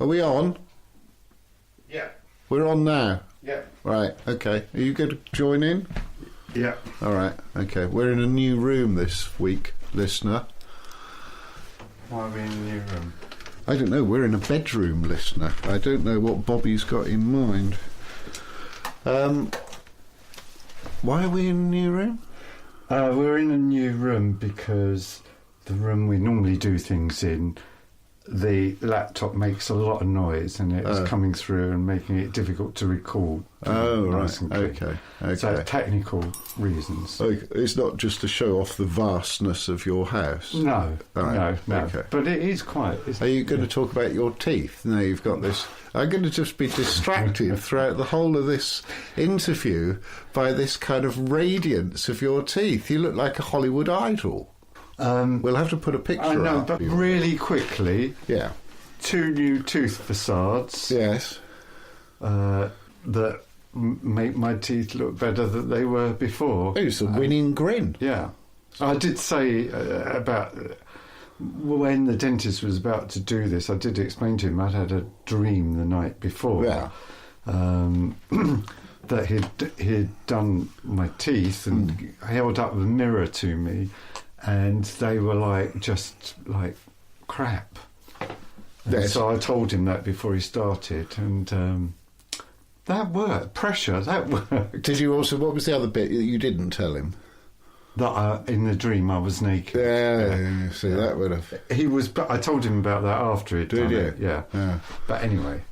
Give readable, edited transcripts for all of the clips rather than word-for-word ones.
Are we on? Yeah. We're on now? Yeah. Right, okay. Are you going to join in? Yeah. All right, okay. We're in a new room this week, listener. Why are we in a new room? I don't know, we're in a bedroom, listener. I don't know what Bobby's got in mind. Why are we in a new room? We're in a new room because the room we normally do things in, the laptop makes a lot of noise and it's coming through and making it difficult to record. Oh, nice right. Okay. So technical reasons. Okay. It's not just to show off the vastness of your house. No, right. no. Okay. But it is quite. Are you going to talk about your teeth? No, you've got this. I'm going to just be distracted throughout the whole of this interview by this kind of radiance of your teeth. You look like a Hollywood idol. We'll have to put a picture I know, up. but really quickly, yeah, 2 new tooth facades. Yes. That make my teeth look better than they were before. It's a winning grin. Yeah. I did say about when the dentist was about to do this, I did explain to him I'd had a dream the night before. Yeah. That he'd done my teeth and held up a mirror to me, and they were just like crap. Yes. So I told him that before he started, and that worked. Pressure, that worked. Did you also? What was the other bit you didn't tell him? That in the dream I was naked. Yeah. See, that would have. He was. I told him about that after he'd done it. Yeah. But anyway,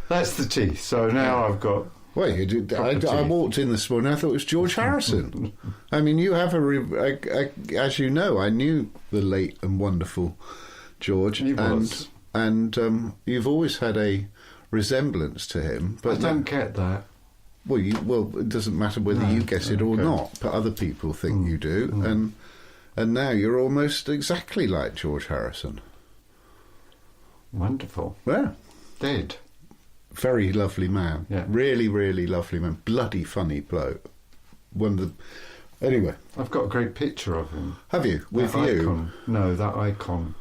that's the teeth. So now I've got. Well, I walked in this morning. I thought it was George Harrison. I mean, you have as you know, I knew the late and wonderful George, He was. and you've always had a resemblance to him. But I don't get that. Well, it doesn't matter whether you guess it or not, but other people think you do, and now you're almost exactly like George Harrison. Wonderful. Yeah. Dead. Very lovely man. Yeah. Really, really lovely man. Bloody funny bloke. Anyway. I've got a great picture of him. Have you? With that you? Icon. No, that icon.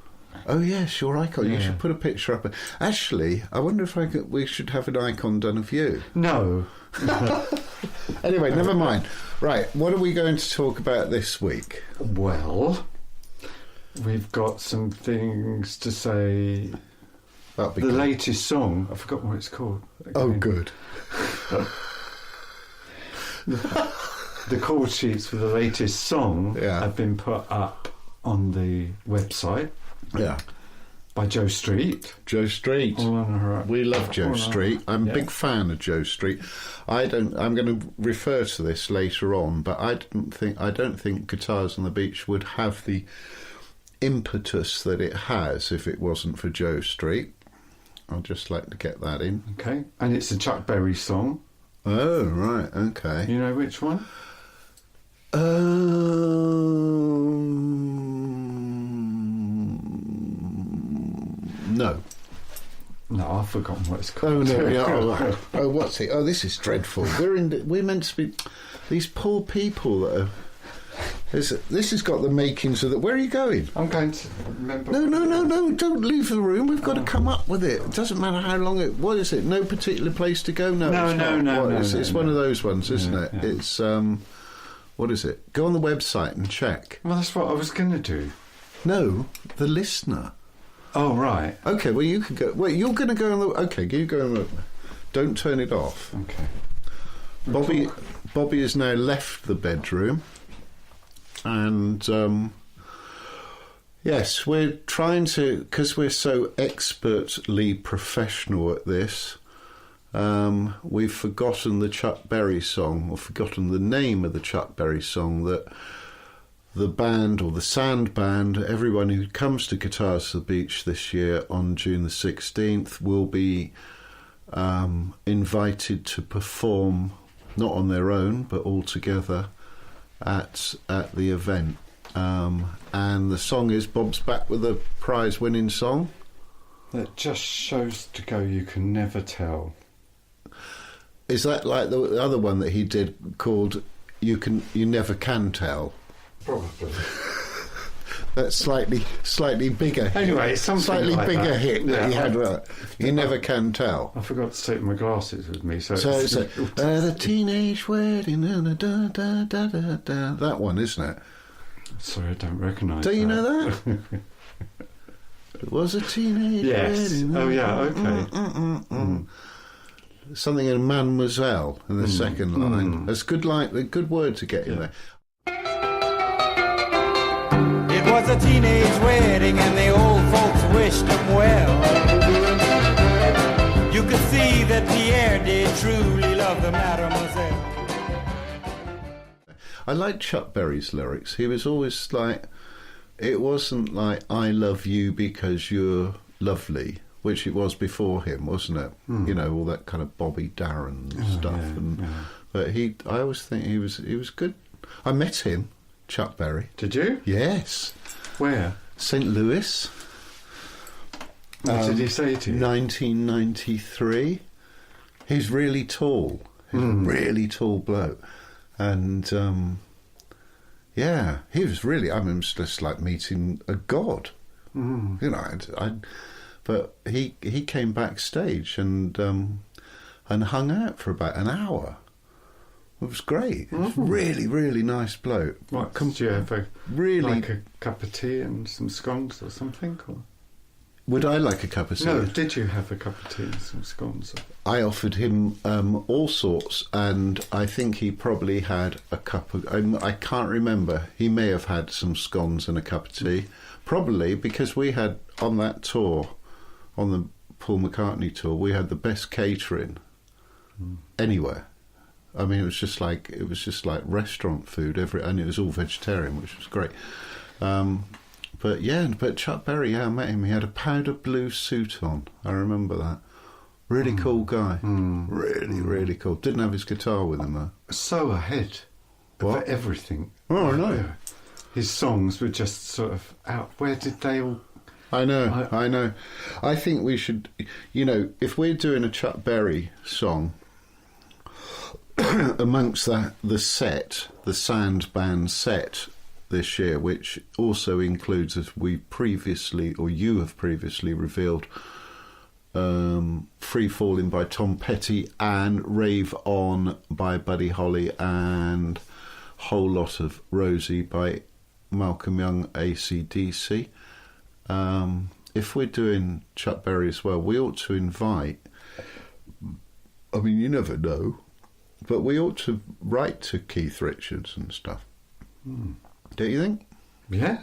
Oh, yes, your icon. Yeah. You should put a picture up. Actually, I wonder if we should have an icon done of you. No. Anyway, never mind. Right, what are we going to talk about this week? Well, we've got some things to say. That'll be the good. latest song, I've forgotten what it's called. Oh, good. The chord sheets for the latest song have been put up on the website. Yeah. By Joe Street. Joe Street. We love Joe Street. I'm a big fan of Joe Street. I'm going to refer to this later on, but I don't think Guitars on the Beach would have the impetus that it has if it wasn't for Joe Street. I'd just like to get that in. Okay. And it's a Chuck Berry song. Oh, right, okay. You know which one? No. No, I've forgotten what it's called. Oh, no, yeah, oh, what's it? Oh, this is dreadful. We're meant to be... These poor people that are... This has got the makings of the... Where are you going? I'm going to remember... No, don't leave the room. We've got to come up with it. It doesn't matter how long it... What is it? No particular place to go? No, it's one of those ones, isn't it? Yeah. It's... what is it? Go on the website and check. Well, that's what I was going to do. No, the listener. Oh, right. Okay, well, you can go... Wait, you're going to go on the... Okay, you go on the... Don't turn it off. Okay. Bobby has now left the bedroom. And, yes, we're trying to... Because we're so expertly professional at this, we've forgotten the Chuck Berry song, or forgotten the name of the Chuck Berry song that... The band, or the Sand Band, everyone who comes to Guitars to the Beach this year on June the 16th will be invited to perform, not on their own, but all together at the event. And the song is Bob's back with a prize-winning song. That just shows to go you can never tell. Is that like the other one that he did called You Never Can Tell? Probably. that slightly bigger. Anyway, it's something slightly like bigger that. hit that he had. You never can tell. I forgot to take my glasses with me, so it's the teenage wedding. That one, isn't it? Sorry, I don't recognise. Do you know that? It was a teenage wedding. Oh yeah, okay. Something in Mademoiselle in the second line. That's good. A good word to get in there. It was a teenage wedding and the old folks wished them well. You could see that Pierre did truly love the mademoiselle. I like Chuck Berry's lyrics. He was always like, it wasn't like, I love you because you're lovely, which it was before him, wasn't it? You know, all that kind of Bobby Darin stuff. But I always think he was good. I met him, Chuck Berry. Did you? Yes. Where? St. Louis. What did he say to you? 1993. He's really tall. He's a really tall bloke. And, yeah, he was really, I mean, it was just like meeting a god. You know, but he came backstage and hung out for about an hour. It was great. It was really, really nice bloke. What, did you have like a cup of tea and some scones or something? Or? Would I like a cup of tea? No, did you have a cup of tea and some scones? I offered him all sorts, and I think he probably had a cup of... I can't remember. He may have had some scones and a cup of tea. Probably because we had, on that tour, on the Paul McCartney tour, we had the best catering anywhere. I mean, it was just like restaurant food, and it was all vegetarian, which was great. But Chuck Berry, I met him. He had a powder blue suit on. I remember that. Really cool guy. Really, really cool. Didn't have his guitar with him though. So ahead of everything. Oh, I know. His songs were just sort of out. Where did they all... I know. I think we should, if we're doing a Chuck Berry song, amongst the Sand Band set this year, which also includes, as you have previously revealed, Free Falling by Tom Petty and Rave On by Buddy Holly and Whole Lot of Rosie by Malcolm Young, AC/DC. If we're doing Chuck Berry as well, we ought to invite, I mean, you never know, but we ought to write to Keith Richards and stuff. Don't you think? Yeah.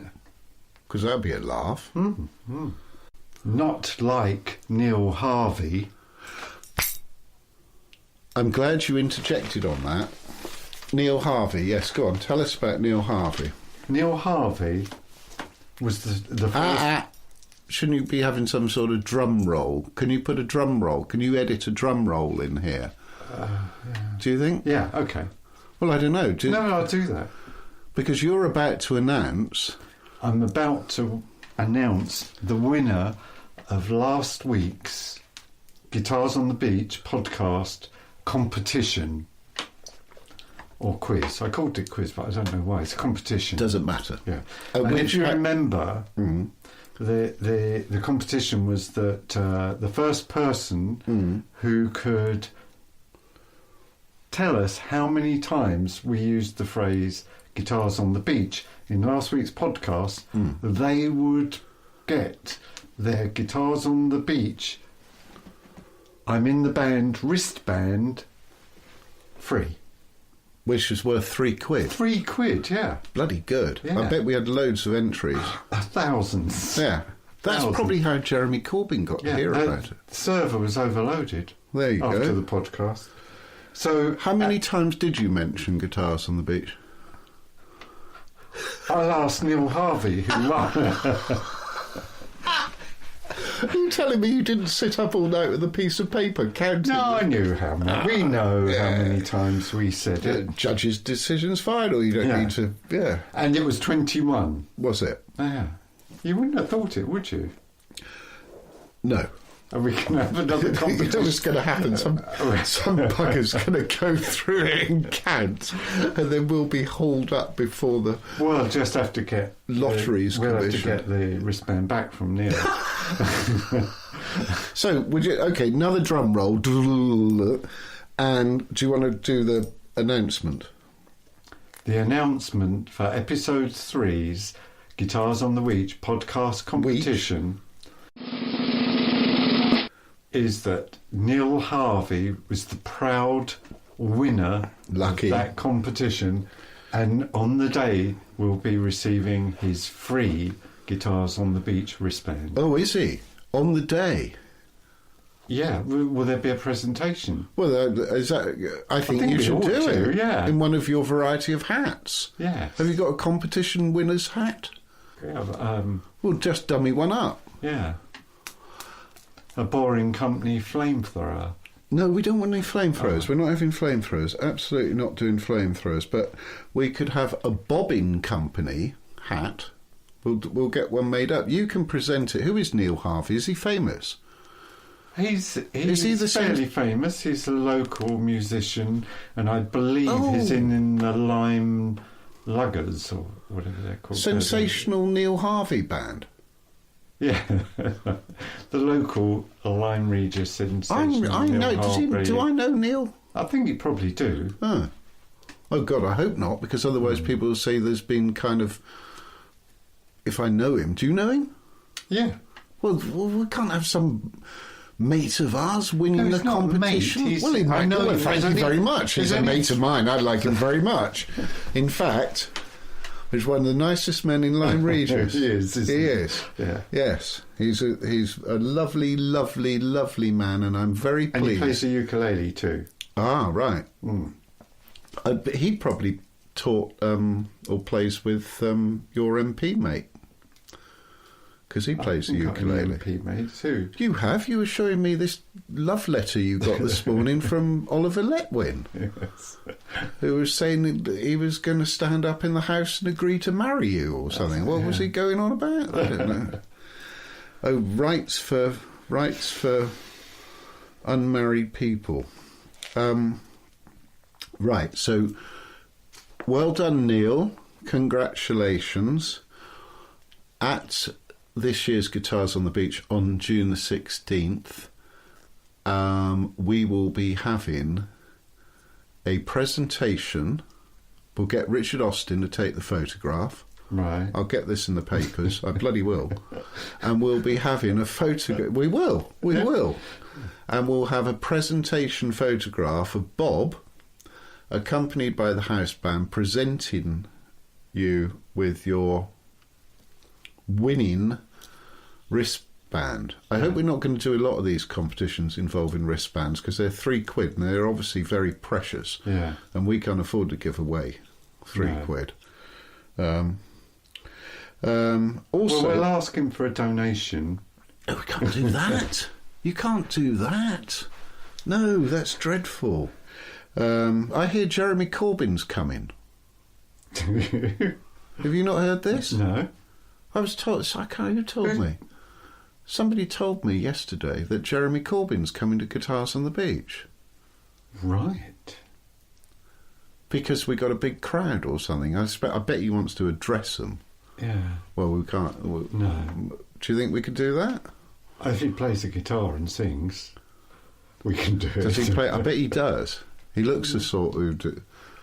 Because that'd be a laugh. Not like Neil Harvey. I'm glad you interjected on that. Neil Harvey, yes, go on. Tell us about Neil Harvey. Neil Harvey was the first... Shouldn't you be having some sort of drum roll? Can you put a drum roll? Can you edit a drum roll in here? Yeah. Do you think? Yeah, okay. Well, I don't know. No, I'll do that. Because you're about to announce... I'm about to announce the winner of last week's Guitars on the Beach podcast competition. Or quiz. I called it quiz, but I don't know why. It's a competition. Doesn't matter. Yeah. And if you remember, the competition was that the first person who could tell us how many times we used the phrase guitars on the beach in last week's podcast, they would get their Guitars on the Beach I'm in the band wristband free. Which was worth £3. £3, yeah. Bloody good. Yeah. I bet we had loads of entries. Thousands. Yeah. That's Thousands. Probably how Jeremy Corbyn got to hear about it. The server was overloaded. There you after go. the podcast. So how many times did you mention Guitars on the Beach? I'll ask Neil Harvey, who won. Are you telling me you didn't sit up all night with a piece of paper counting? No, I knew how many. We know how many times we said it. Judge's decision's final. You don't need to... Yeah. And it was 21. Was it? Yeah. You wouldn't have thought it, would you? No. and we can have another You know competition. what's going to happen? Some bugger's going to go through it and count, and then we'll be hauled up before the We'll just have to get Lotteries We'll have to Commission. get the wristband back from Neil. So, would you? Okay, another drum roll. And do you want to do the announcement? The announcement for episode 3's Guitars on the Beach podcast competition is that Neil Harvey was the proud winner Lucky. of that competition, and on the day will be receiving his free Guitars on the Beach wristband. Oh, is he? On the day? Yeah, will there be a presentation? Well, is that? I think you we should ought do to, it. yeah. In one of your variety of hats. Yeah. Have you got a competition winner's hat? Yeah, Well, just dummy one up. yeah. A Boring Company flamethrower. No, we don't want any flamethrowers. We're not having flamethrowers. Absolutely not doing flamethrowers. But we could have a Bobbing Company hat. We'll get one made up. You can present it. Who is Neil Harvey? Is he famous? He's he the same- fairly famous. He's a local musician, and I believe he's Oh. in the Lime Luggers, or whatever they're called. Sensational Neil Harvey band. Yeah. The local Lime Regis Sensational I know. Neil Harvey. Do I know Neil? I think you probably do. Oh, God, I hope not, because otherwise people will say there's been kind of... If I know him. Do you know him? Yeah. Well, we can't have some mate of ours winning No, the he's not a mate. competition. He's- Well, he might I know know. him. Thank He's you only- very much. he's He's a only- mate of mine. I like him very much. In fact, he's one of the nicest men in Lyme Regis. He is, isn't He he? is. Yeah. Yes. He's a lovely, lovely, lovely man, and I'm very And he pleased. plays the ukulele too. Ah, right. But he probably taught or plays with your MP mate. Because he plays the ukulele. MP mate too. You have? You were showing me this love letter you got this morning from Oliver Letwin, Yes. who was saying that he was going to stand up in the house and agree to marry you or something. What was he going on about? I don't know. Oh, rights for unmarried people. Right, so well done, Neil. Congratulations. At this year's Guitars on the Beach on June the 16th, we will be having a presentation. We'll get Richard Austin to take the photograph. Right. I'll get this in the papers. I bloody will. And we'll be having a photograph. We will. And we'll have a presentation photograph of Bob, accompanied by the house band, presenting you with your winning wristband. I hope we're not going to do a lot of these competitions involving wristbands, because they're £3 and they're obviously very precious. Yeah. And we can't afford to give away £3. Also, Well, we'll ask him for a donation. oh, we can't do that. You can't do that. No, that's dreadful. I hear Jeremy Corbyn's coming. Have you not heard this? No. I was told. Who told me? Somebody told me yesterday that Jeremy Corbyn's coming to Guitars on the Beach Right. because we got a big crowd or something. I bet he wants to address them. Yeah. Well, we can't. No. Do you think we could do that? If he plays the guitar and sings, we can do it. Does he play? I bet he does. He looks the sort who do.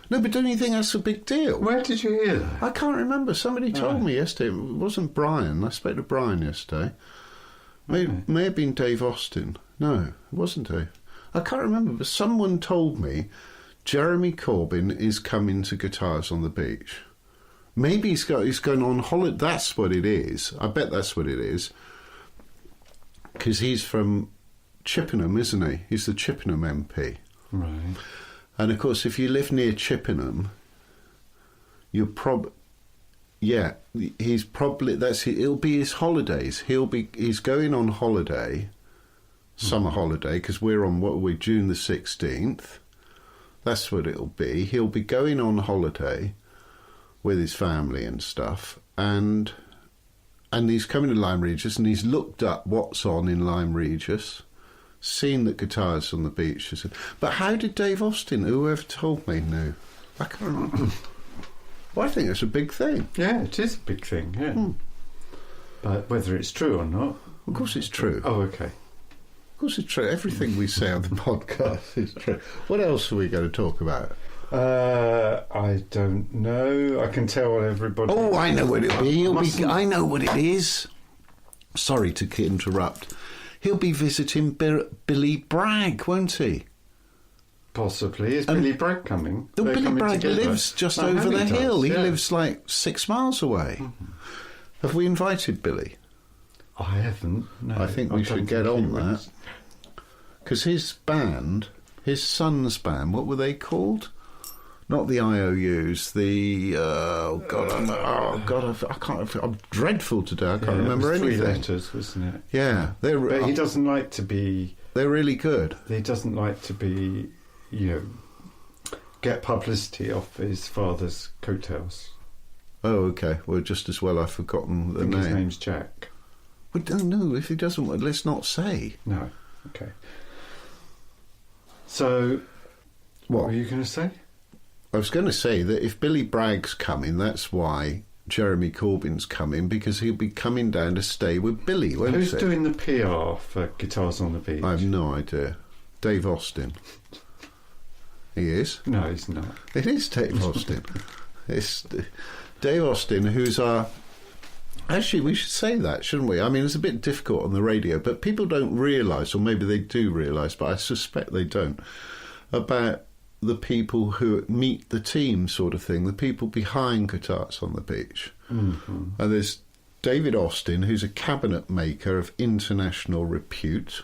No, but don't you think that's a big deal? Where did you hear that? I can't remember. Somebody told me yesterday. It wasn't Brian. I spoke to Brian yesterday. May have been Dave Austin. No, it wasn't Dave. I can't remember, but someone told me Jeremy Corbyn is coming to Guitars on the Beach. Maybe he's going on holiday. That's what it is. I bet that's what it is. Because he's from Chippenham, isn't he? He's the Chippenham MP. Right. And of course, if you live near Chippenham, you're he's probably it'll be his holidays. He's going on holiday, summer holiday, because we're on June the 16th. That's what it'll be. He'll be going on holiday with his family and stuff, and and he's coming to Lyme Regis, and he's looked up what's on in Lyme Regis, seen that Guitars on the Beach. But how did Dave Austin, whoever told me, knew? I can't remember. Well, I think it's a big thing. Yeah, it is a big thing, yeah. But whether it's true or not... Of course it's true. Oh, OK. Of course it's true. Everything we say on the podcast is true. What else are we going to talk about? I don't know. I can tell everybody... Oh, I know what it'll be. I know what it is. Sorry to interrupt. He'll be visiting Billy Bragg, won't he? Possibly. Is Billy Bragg coming? No, Billy Bragg lives just over the hill. He lives like 6 miles away. Mm-hmm. Have we invited Billy? I haven't, no. I think we should get on that. Because his band, his son's band, what were they called? Not the IOUs, the... I can't... I'm dreadful today, I can't remember anything. 3 letters, wasn't it? Yeah. But he doesn't like to be... They're really good. He doesn't like to be, get publicity off his father's coattails. Oh, OK. Well, just as well I've forgotten the name. His name's Jack. Well, no, if he doesn't, let's not say. No, OK. So, what were you going to say? I was going to say that if Billy Bragg's coming, that's why Jeremy Corbyn's coming, because he'll be coming down to stay with Billy, won't he? Who's doing the PR for Guitars on the Beach? I have no idea. Dave Austin. He is? No, he's not. It is Dave Austin. It's Dave Austin, who's our... Actually, we should say that, shouldn't we? I mean, it's a bit difficult on the radio, but people don't realise, or maybe they do realise, but I suspect they don't, about the people who meet the team sort of thing, the people behind Guitars on the Beach. Mm-hmm. And there's David Austin, who's a cabinet maker of international repute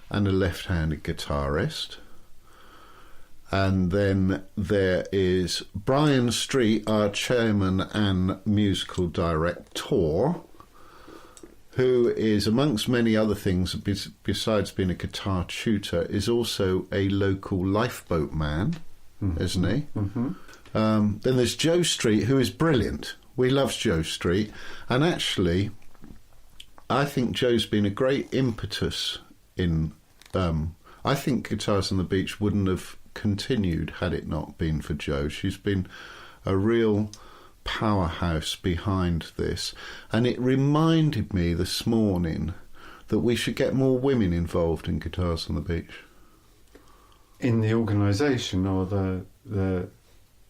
and a left-handed guitarist. And then there is Brian Street, our chairman and musical director, who is, amongst many other things, besides being a guitar tutor, is also a local lifeboat man, isn't he? Mm-hmm. Then there's Joe Street, who is brilliant. We love Joe Street. And actually, I think Joe's been a great impetus in... I think Guitars on the Beach wouldn't have continued had it not been for Joe. She's been a real powerhouse behind this, and it reminded me this morning that we should get more women involved in Guitars on the Beach. In the organisation or the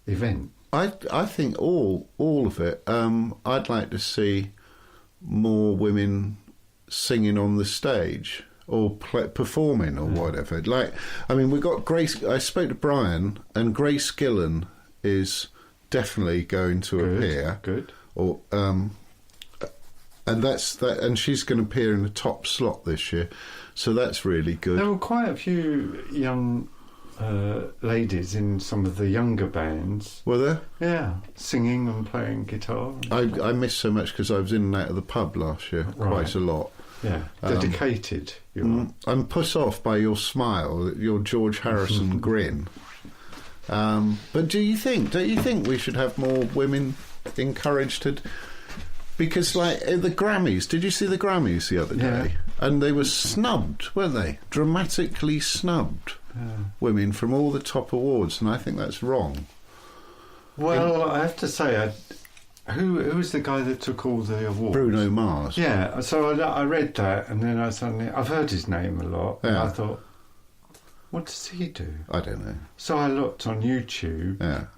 event? I think all of it. I'd like to see more women singing on the stage or performing or whatever. Like, I mean, we got Grace. I spoke to Brian, and Grace Gillan is definitely going to appear. Good. Or and that's that, and she's going to appear in the top slot this year, so that's really good. There were quite a few young ladies in some of the younger bands. Were there? Yeah, singing and playing guitar. I missed so much because I was in and out of the pub last year quite a lot. Yeah, dedicated. You are. I'm put off by your smile, your George Harrison grin. But don't you think we should have more women encouraged to? Because, like, the Grammys, did you see the Grammys the other day? And they were snubbed, weren't they? Dramatically snubbed women from all the top awards, and I think that's wrong. Well, I have to say, who was the guy that took all the awards? Bruno Mars. Yeah, so I read that, and then I've heard his name a lot, and I thought, what does he do? I don't know. So I looked on YouTube,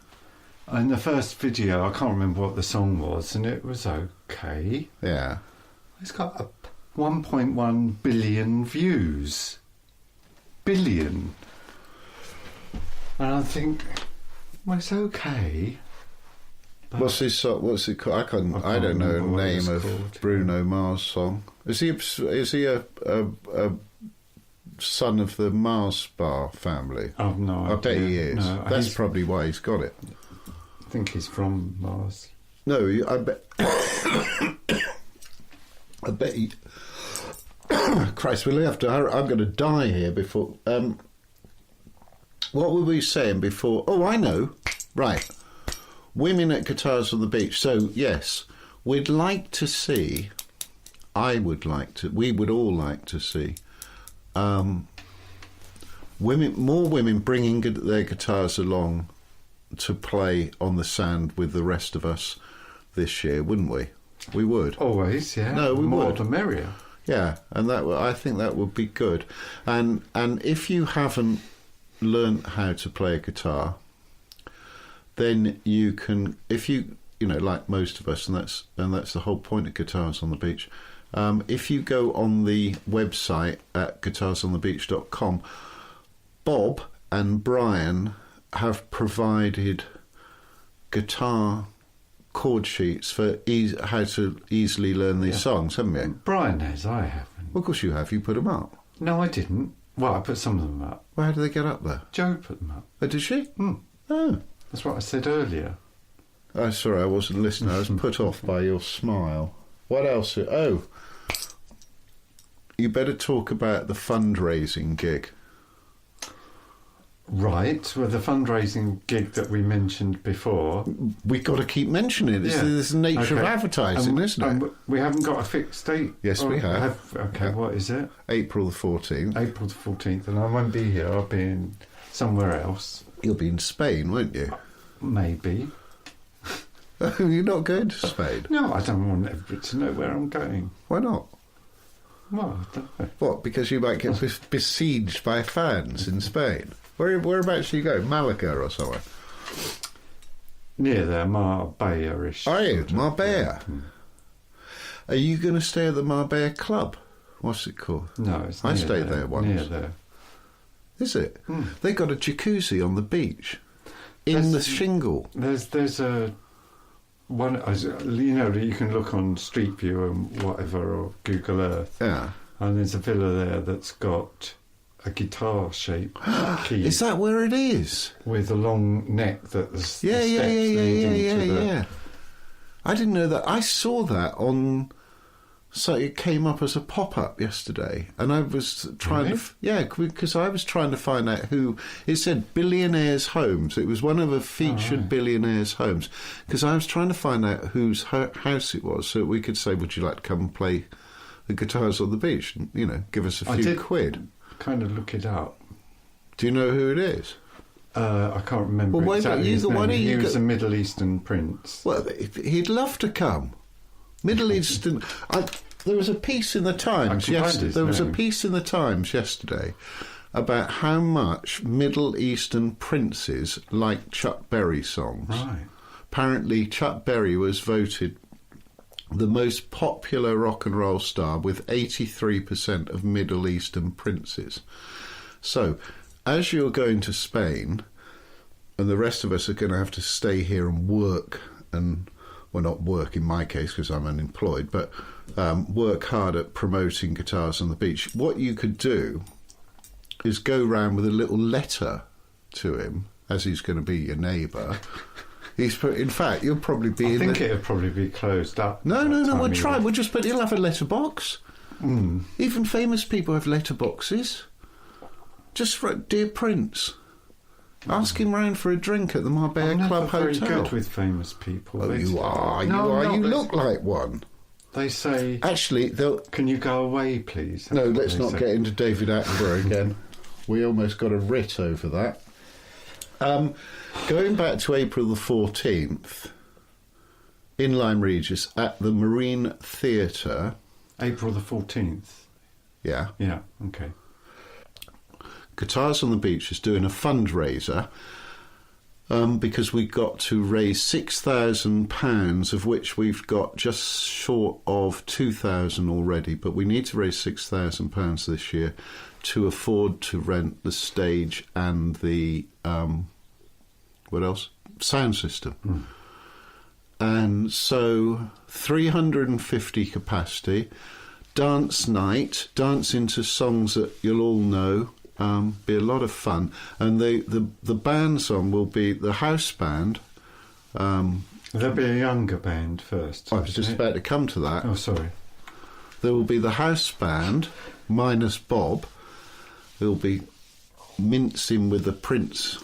and the first video, I can't remember what the song was, and it was okay. Yeah. It's got 1.1 billion views. Billion. And I think, well, it's okay. What's it called? I don't know the name of Bruno Mars song. Is he a son of the Mars bar family? Oh no, I bet he is. No, that's probably why he's got it. I think he's from Mars. No, I bet. I bet he. Christ, we'll have to. I'm going to die here before. What were we saying before? Oh, I know. Right. Women at Guitars on the Beach. So, yes, we'd like to see, we would all like to see, more women bringing their guitars along to play on the sand with the rest of us this year, wouldn't we? We would. Always, yeah. No, we More would. the merrier. Yeah, and I think that would be good. And if you haven't learned how to play a guitar, then you can, if you know, like most of us, and that's the whole point of Guitars on the Beach. If you go on the website at guitarsonthebeach.com, Bob and Brian have provided guitar chord sheets for how to easily learn these songs, haven't you? Brian has, I haven't. Well, of course you have. You put them up. No, I didn't. Well, I put some of them up. Well, how do they get up there? Jo put them up. Oh, did she? Mm. Oh. That's what I said earlier. Oh, sorry, I wasn't listening. I was put off by your smile. What else? Oh, you better talk about the fundraising gig. Right, well, the fundraising gig that we mentioned before. We've got to keep mentioning it. It's the nature of advertising, isn't it? We haven't got a fixed date. Yes, we have. Okay, yeah. What is it? April the 14th. April the 14th, and I won't be here. I'll be in somewhere else. You'll be in Spain, won't you? Maybe. You're not going to Spain? No, I don't want everybody to know where I'm going. Why not? Well, I don't know. What, because you might get besieged by fans in Spain? Whereabouts do you go? Malaga or somewhere? Near there, Marbella-ish. Are you? Marbella? Yeah. Are you going to stay at the Marbella Club? What's it called? No, it's I near stayed there once. Near there. Is it? Mm. They got a jacuzzi on the beach. In the shingle. There's a one, you know, you can look on Street View and whatever, or Google Earth. Yeah. And there's a villa there that's got a guitar-shaped key. Is that where it is? With a long neck that the steps Yeah. I didn't know that. I saw that on... So it came up as a pop-up yesterday, and I was trying because I was trying to find out who... It said Billionaires' Homes. It was one of the featured Billionaires' Homes, because I was trying to find out whose house it was, so we could say, would you like to come and play the Guitars on the Beach? And, you know, give us a few quid. Kind of look it up. Do you know who it is? I can't remember exactly his name. He was a Middle Eastern prince. Well, he'd love to come. Middle Eastern... there was a piece in the Times yesterday. There was a piece in the Times yesterday about how much Middle Eastern princes like Chuck Berry songs. Right. Apparently, Chuck Berry was voted the most popular rock and roll star with 83% of Middle Eastern princes. So, as you're going to Spain, and the rest of us are going to have to stay here and work, and, well, not work in my case because I'm unemployed, but work hard at promoting Guitars on the Beach, what you could do is go round with a little letter to him, as he's going to be your neighbour. In fact, you'll probably be. I think it'll probably be closed up. No. We'll try. We'll just. But he'll have a letterbox. Mm. Even famous people have letterboxes. Just write, "Dear Prince." Ask him round for a drink at the Marbella Club Hotel. I'm very good with famous people. Oh, you are. You look like one. They say... Actually, can you go away, please? No, let's not get into David Attenborough again. We almost got a writ over that. Going back to April the 14th, in Lyme Regis, at the Marine Theatre... April the 14th? Yeah. Yeah, okay. Guitars on the Beach is doing a fundraiser because we got to raise £6,000, of which we've got just short of 2,000 already, but we need to raise £6,000 this year to afford to rent the stage and the what else? Sound system. Mm. And so 350 capacity, dance night, dance into songs that you'll all know. Be a lot of fun, and the band song will be the house band. There'll be a younger band first. I was just about to come to that. Oh, sorry. There will be the house band minus Bob. There'll be mincing with the Prince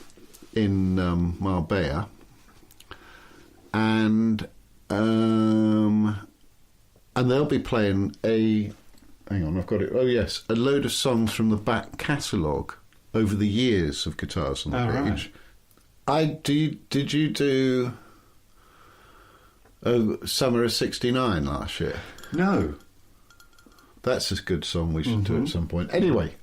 in Marbella, and And they'll be playing hang on, I've got it. Oh yes, a load of songs from the back catalogue over the years of Guitars on the Beach. Right. Did you do Summer of '69 last year? No. That's a good song we should do at some point. Anyway.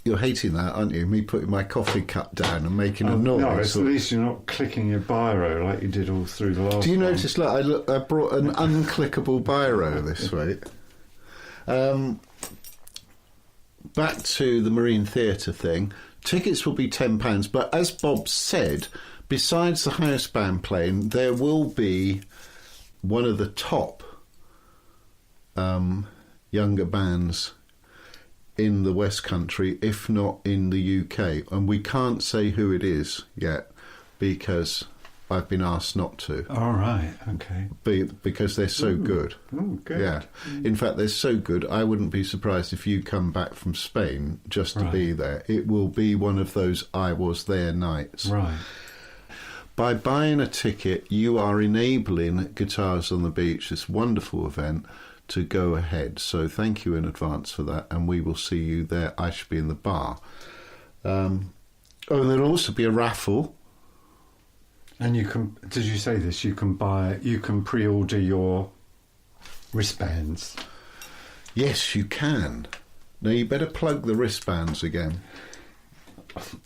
You're hating that, aren't you? Me putting my coffee cup down and making a noise. No, at least you're not clicking your biro like you did all through the last Do you one. notice, look, I brought an unclickable biro this week. Back to the Marine Theatre thing. Tickets will be £10, but as Bob said, besides the house band playing, there will be one of the top younger bands in the West Country, if not in the UK. And we can't say who it is yet because I've been asked not to. All right, okay. Because they're so good. Oh, good. Yeah. In fact, they're so good, I wouldn't be surprised if you come back from Spain just to be there. It will be one of those I was there nights. Right. By buying a ticket, you are enabling Guitars on the Beach, this wonderful event, to go ahead. So thank you in advance for that, and we will see you there. I should be in the bar. And there'll also be a raffle. And you can, did you say this? You can pre-order your wristbands. Yes, you can. Now you better plug the wristbands again.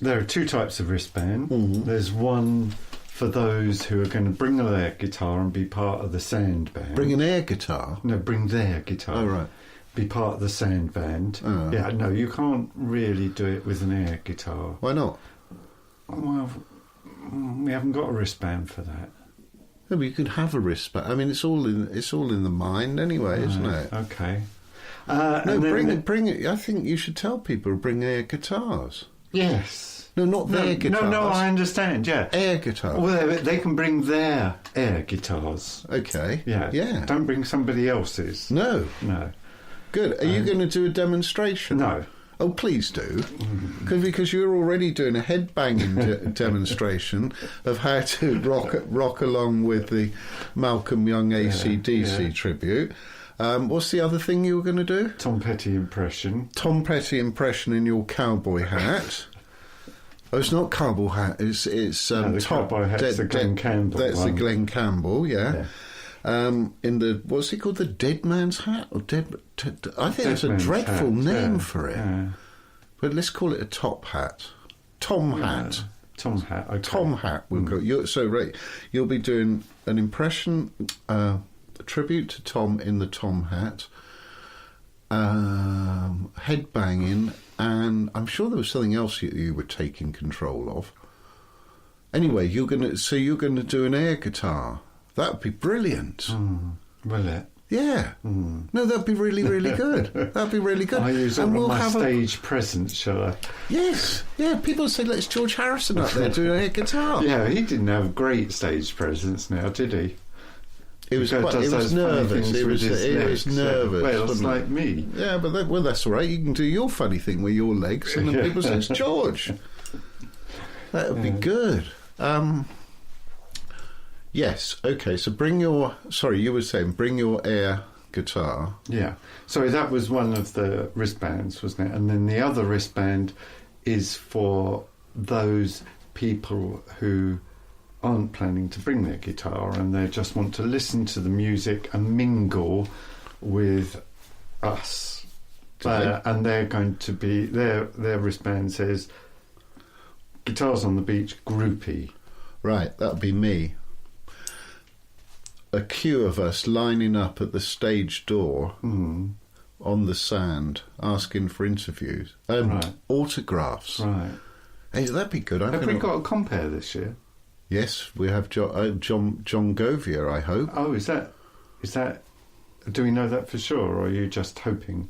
There are two types of wristband. There's one for those who are going to bring their guitar and be part of the sand band. Bring an air guitar? No, bring their guitar. Oh, right. Be part of the sand band. Yeah, no, you can't really do it with an air guitar. Why not? Well, we haven't got a wristband for that. No, but you could have a wristband. I mean, it's all in the mind anyway, isn't it? Okay. No, bring it. I think you should tell people to bring air guitars. Yes. No, not their guitars. No, I understand, yeah. Air guitars. Well, they can bring their air guitars. Okay. Yeah. Don't bring somebody else's. No. Good. Are you going to do a demonstration? No. Oh, please do. Because you're already doing a head-banging demonstration of how to rock along with the Malcolm Young AC/DC tribute. What's the other thing you were going to do? Tom Petty impression. Tom Petty impression in your cowboy hat. Oh, it's not cowboy hat. It's the top. Cowboy hat's the Glen Campbell. That's one. the Glen Campbell. Yeah. In the what's he called? The Dead Man's Hat or I think that's a dreadful name for it. Yeah. But let's call it a top hat. Tom hat. Tom hat. Okay. Tom hat. We'll go. You'll be doing an impression, a tribute to Tom in the Tom hat. Headbanging, and I'm sure there was something else you were taking control of. Anyway, you're going to do an air guitar. That would be brilliant. Will it? Yeah. No, that'd be really, really good. That'd be really good. I'll use it on my stage presence, shall I? Yes. Yeah, people say, let's George Harrison up there doing an air guitar. Yeah, he didn't have great stage presence now, did he? He was nervous. He was nervous. Well, it's like me. Yeah, but that's all right. You can do your funny thing with your legs, and then people say, it's George. That would be good. Yes, okay, so you were saying bring your air guitar. Yeah, sorry, that was one of the wristbands, wasn't it? And then the other wristband is for those people who aren't planning to bring their guitar and they just want to listen to the music and mingle with us. And they're going to be, their wristband says, Guitars on the Beach groupie. Right, that would be me. A queue of us lining up at the stage door on the sand, asking for interviews, autographs. Right. Hey, that'd be good. Have we got a compare this year? Yes, we have John Govia, I hope. Oh, is that? Do we know that for sure, or are you just hoping?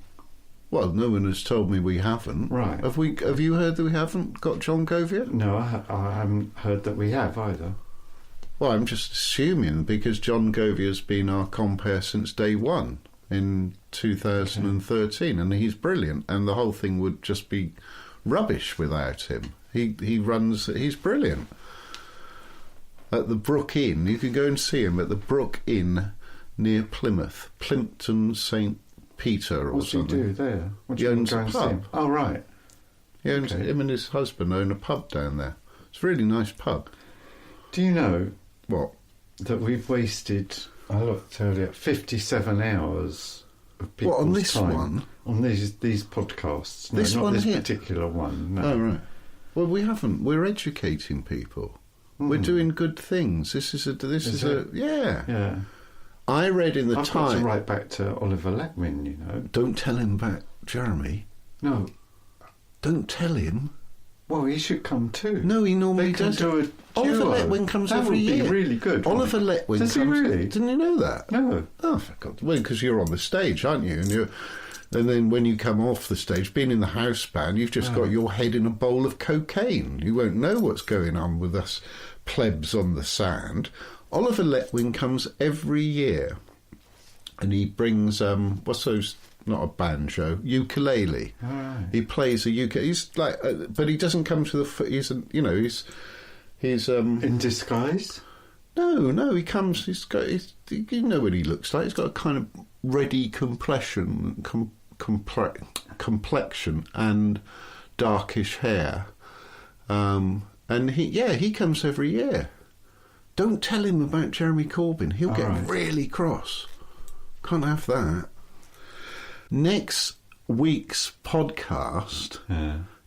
Well, no one has told me we haven't. Right. Have you heard that we haven't got John Govia? No, I haven't heard that we have either. Well, I'm just assuming because John Govia's been our compere since day one in 2013, and he's brilliant, and the whole thing would just be rubbish without him. He's brilliant. at the Brook Inn. You can go and see him at the Brook Inn near Plymouth, Plimpton St. Peter or What's something. he do there? What do He you owns go a and see pub. him? Oh, right. Him and his husband own a pub down there. It's a really nice pub. Do you know What? that we've wasted, I looked earlier, 57 hours of people's What, on this time one? on these podcasts? No, This not one this here? particular one. No. Oh, right. Well, we haven't. We're educating people. We're doing good things. This is a yeah. Yeah. I read in the I've got to Times. write back to Oliver Letwin, you know. Don't tell him about Jeremy. No. Don't tell him. Well, he should come too. No, he normally They can does. do a Oliver duo. Letwin comes that every would year. be really good. Oliver Letwin Does comes. he really? Didn't you know that? No. Oh, for God! Well, because you're on the stage, aren't you? And then when you come off the stage, being in the house band, you've just got your head in a bowl of cocaine. You won't know what's going on with us plebs on the sand. Oliver Letwin comes every year, and he brings what's those? Not a banjo, ukulele. All right. He plays a ukulele. He's like, but he doesn't come to the. He's In disguise? No, he comes. You know what he looks like. He's got a kind of reddy complexion, complexion and darkish hair. And he comes every year. Don't tell him about Jeremy Corbyn. He'll get really cross. Can't have that. Next week's podcast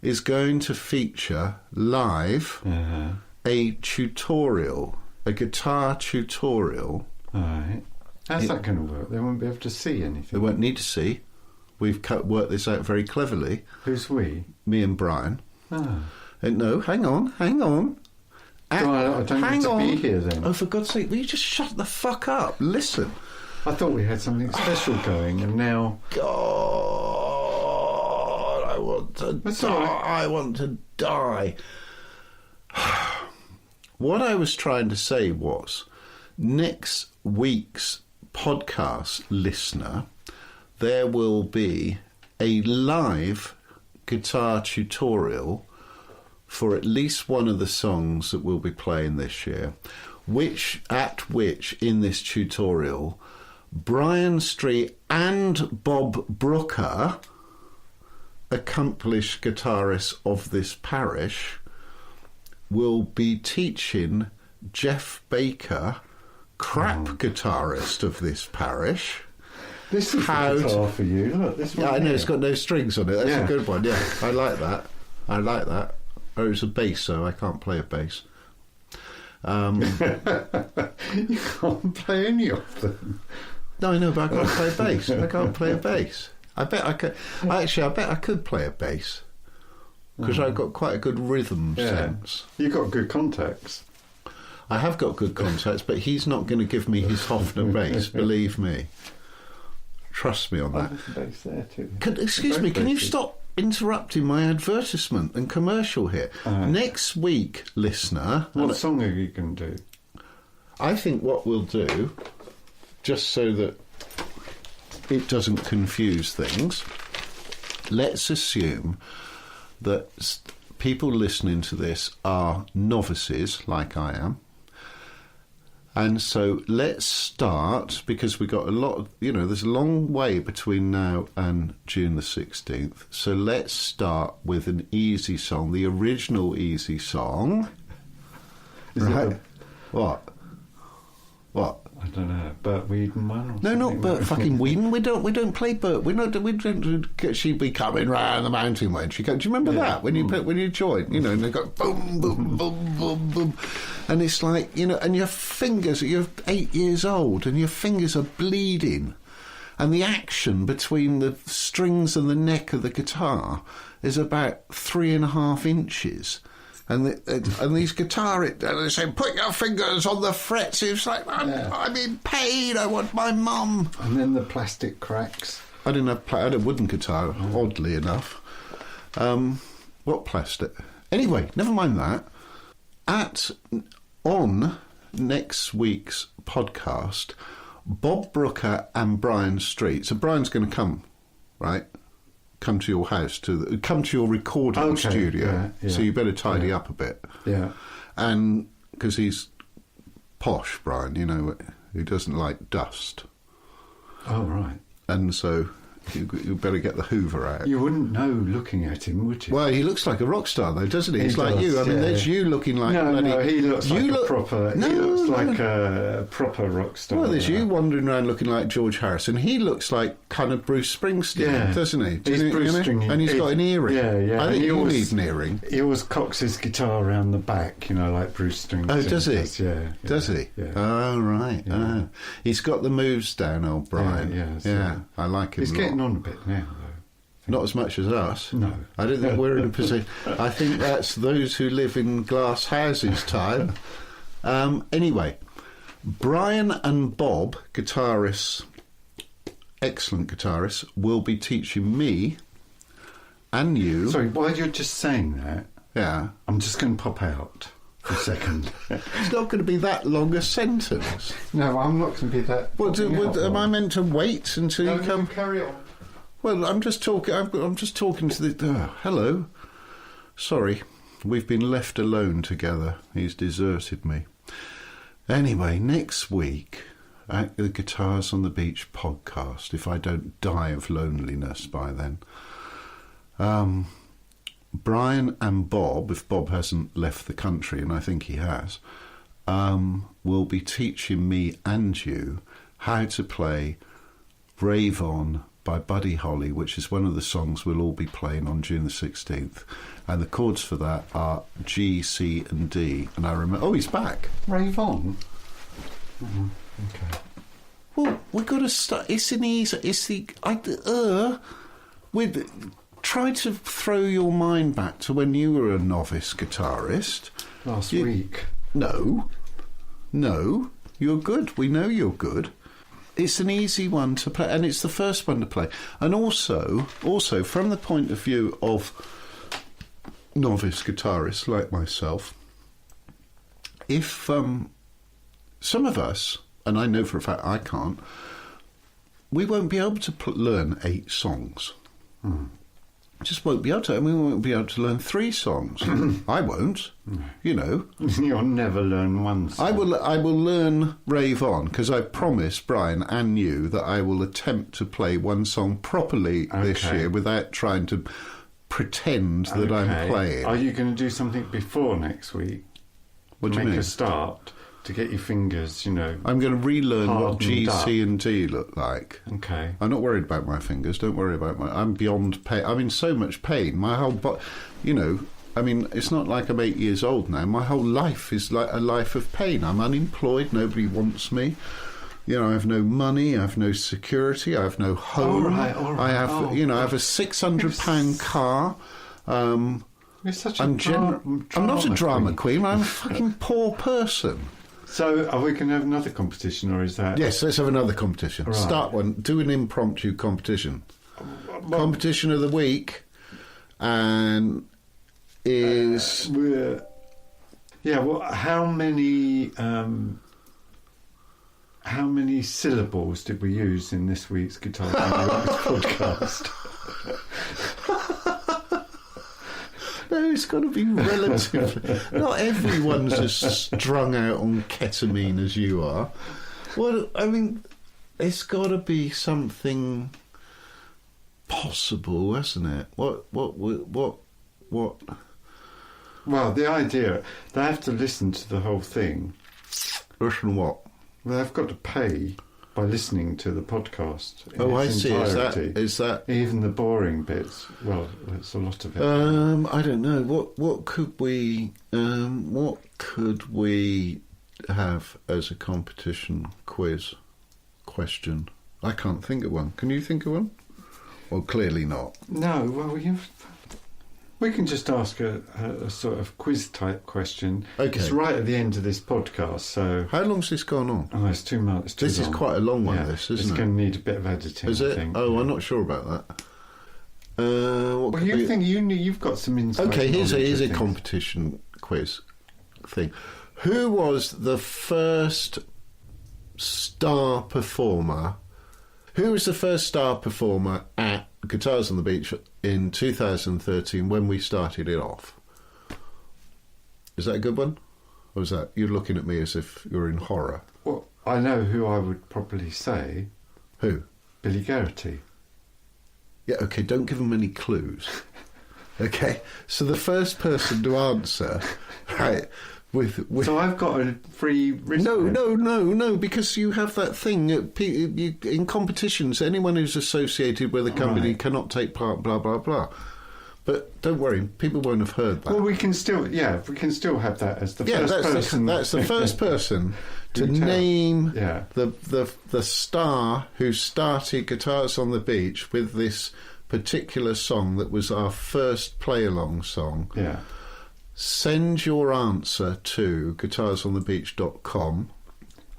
is going to feature live a tutorial, a guitar tutorial. All right. How's that going to work? They won't be able to see They anything. won't need to see. We've worked this out very cleverly. Who's we? Me and Brian. Ah. And no, hang on. I don't hang need to on. be here then. Oh, for God's sake, will you just shut the fuck up? Listen. I thought we had something special going, and now... God, I want to That's die. all right. I want to die. What I was trying to say was, next week's podcast listener, there will be a live guitar tutorial for at least one of the songs that we'll be playing this year, which in this tutorial, Brian Street and Bob Brooker, accomplished guitarists of this parish, will be teaching Jeff Baker, crap guitarist of this parish. This is How the guitar for you. Look, this one. Yeah, I know, here. it's got no strings on it. That's Yeah. a good one, yeah. I like that. Oh, it's a bass, so I can't play a bass. You can't play any of them. No, I know, but I can't play a bass. I can't play a bass. I bet I could. Actually, I bet I could play a bass because I've got quite a good rhythm sense. You've got good contacts. I have got good contacts, but he's not going to give me his Hofner bass. Believe me. Trust me on that. There's a bass there too. Excuse me, can you stop interrupting my advertisement and commercial here? Next week, listener. What song are you going to do? I think what we'll do, just so that it doesn't confuse things, let's assume that people listening to this are novices, like I am. And so let's start, because we've got a lot of, there's a long way between now and June the 16th. So let's start with an easy song, the original easy song. Right? What? I don't know. Bert Whedon one? Or No, not something Bert like fucking Whedon. We don't play Bert. We don't. She'd be coming round the mountain when she comes. Do you remember that when you join? And they go boom, boom, boom, boom, boom, and it's like and your fingers. You're 8 years old, and your fingers are bleeding, and the action between the strings and the neck of the guitar is about 3.5 inches. And these guitarists, they say, put your fingers on the frets. It's like, I'm in pain. I want my mum. And then the plastic cracks. I had a wooden guitar, oddly enough. What plastic? Anyway, never mind that. On next week's podcast, Bob Brooker and Brian Street. So Brian's going to come, right? Come to your house, come to your recording studio. Yeah. So you better tidy up a bit. Yeah. And because he's posh, Brian, you know, who doesn't like dust. Oh, right. And so you better get the Hoover out. You wouldn't know looking at him, would you? Well, he looks like a rock star, though, doesn't he? He He's like does, you. I mean, yeah. there's you looking like... No, he looks like a proper... No, he looks like no. a proper rock star. Well, there's you wandering around looking like George Harrison. He looks like kind of Bruce Springsteen, doesn't he? He's Bruce Springsteen. And he's got an earring. Yeah. I think you need an earring. He always cocks his guitar around the back, you know, like Bruce Springsteen. Oh, does he? Does he? Yeah. Oh, right. Yeah. Oh. He's got the moves down, old Brian. Yeah. I like him. He's getting on a bit now, though. Not as much as us. No. I don't think we're in a position... I think that's those who live in glass houses time. Anyway, Brian and Bob, guitarists, excellent guitarists, will be teaching me and you... Sorry, while you're just saying that, Yeah. I'm just going to pop out for a second. It's not going to be that long a sentence. No, I'm not going to be that... Am I meant to wait until you come... carry on. Well, I'm just talking to the... hello. Sorry, we've been left alone together. He's deserted me. Anyway, next week, at the Guitars on the Beach podcast, if I don't die of loneliness by then, Brian and Bob, if Bob hasn't left the country, and I think he has, will be teaching me and you how to play Rave On by Buddy Holly, which is one of the songs we'll all be playing on June the 16th. And the chords for that are G, C and D. And I remember... Oh, he's back. Rave On? Okay. Well, we've got to start... It's an easy... It's the... Try to throw your mind back to when you were a novice guitarist. Last week. No. You're good. We know you're good. It's an easy one to play, and it's the first one to play. And also from the point of view of novice guitarists like myself, if some of us, and I know for a fact I can't, we won't be able to learn 8 songs. Just won't be able to, and we won't be able to learn 3 songs. I won't, you know. You'll never learn one song. I will learn Rave On, because I promised Brian and you that I will attempt to play one song properly this year without trying to pretend that I'm playing. Are you going to do something before next week? What do you mean? Make a start to get your fingers, you know. I'm going to relearn what G, up. C and D look like. Okay. I'm not worried about my fingers. Don't worry about I'm beyond pain. I'm in so much pain. My whole body, you know, I mean, it's not like I'm 8 years old now. My whole life is like a life of pain. I'm unemployed. Nobody wants me. You know, I have no money. I have no security. I have no home. All right. I have, I have a £600 car. You're such I'm not a drama queen. I'm a fucking poor person. So, are we going to have another competition, or is that... Yes, let's have another competition. Right. Start one. Do an impromptu competition. Competition of the week, and is... well, how many syllables did we use in this week's Guitar podcast? No, it's got to be relative. Not everyone's as strung out on ketamine as you are. Well, I mean, it's got to be something possible, hasn't it? What? Well, the idea, they have to listen to the whole thing. Listen what? Well, they've got to pay by listening to the podcast. Oh, I see. Entirety. Is that even the boring bits? Well, it's a lot of it. I don't know. What could we have as a competition quiz question? I can't think of one. Can you think of one? Well, clearly not. No. Well, we can just ask a sort of quiz type question. Okay. It's right at the end of this podcast, so... How long's this gone on? Oh, it's too much. This is quite a long one, isn't it? It's going to need a bit of editing, Is it? I think. Oh, I'm not sure about that. You've got some insight. Okay, here's a competition quiz thing. Who was the first star performer? Who was the first star performer at Guitars on the Beach in 2013 when we started it off? Is that a good one? Or was that you're looking at me as if you're in horror? Well, I know who I would probably say. Who? Billy Garrity. Yeah, okay, don't give them any clues. Okay, so the first person to answer, right, with So I've got a free wristband. No, because you have that thing, in competitions, anyone who's associated with a company cannot take part, blah, blah, blah. But don't worry, people won't have heard that. Well, we can still have that as the first person. That's the first person to name Yeah. the star who started Guitars on the Beach with this particular song that was our first play-along song. Yeah. Send your answer to guitarsonthebeach.com.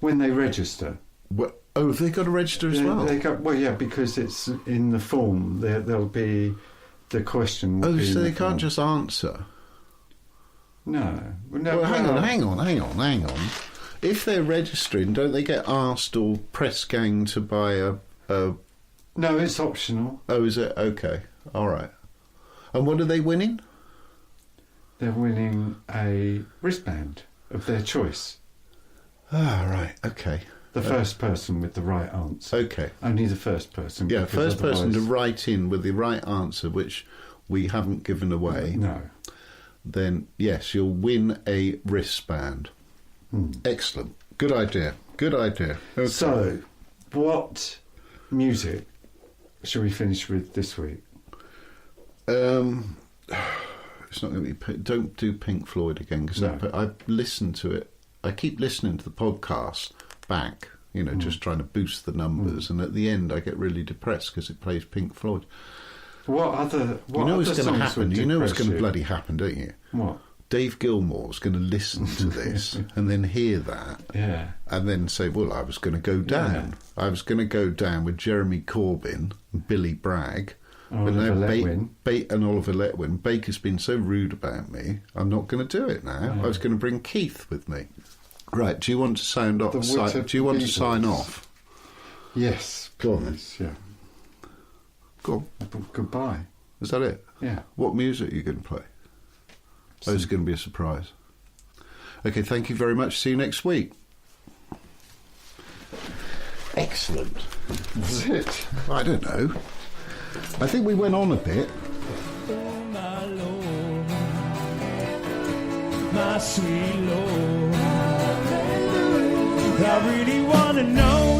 When they register. Oh, they got to register as well? Because it's in the form. There'll be the question. Oh, so they can't just answer? No. Well, hang on. If they're registering, don't they get asked or press gang to buy a... No, it's optional. Oh, is it? Okay. All right. And what are they winning? They're winning a wristband of their choice. Ah, right. Okay. The first person with the right answer. Okay. Only the first person. Yeah, because first person to otherwise- write in with the right answer, which we haven't given away. No. Then, yes, you'll win a wristband. Excellent. Good idea. Okay. So, what music shall we finish with this week? It's not going to be... Don't do Pink Floyd again, because No. I've listened to it. I keep listening to the podcast back, just trying to boost the numbers, and at the end I get really depressed because it plays Pink Floyd. What other You know what's going to happen? You know what's going to depress bloody happen, don't you? What? Dave Gilmour's going to listen to this and then hear that, Yeah. and then say, well, I was going to go down. Yeah. I was going to go down with Jeremy Corbyn and Billy Bragg. But Oliver now Letwin. and Oliver Letwin. Baker's been so rude about me, I'm not going to do it now. No. I was going to bring Keith with me. Right, do you want to sound off? The Wit of Do you want to Beatles. sign off? Yes. Go on then. please, Yeah. Go on. Goodbye. Is that it? Yeah. What music are you going to play? Oh, it's going to be a surprise. Okay, thank you very much. See you next week. Excellent. That's it. I don't know. I think we went on a bit. Oh, my Lord, my sweet Lord, I really want to know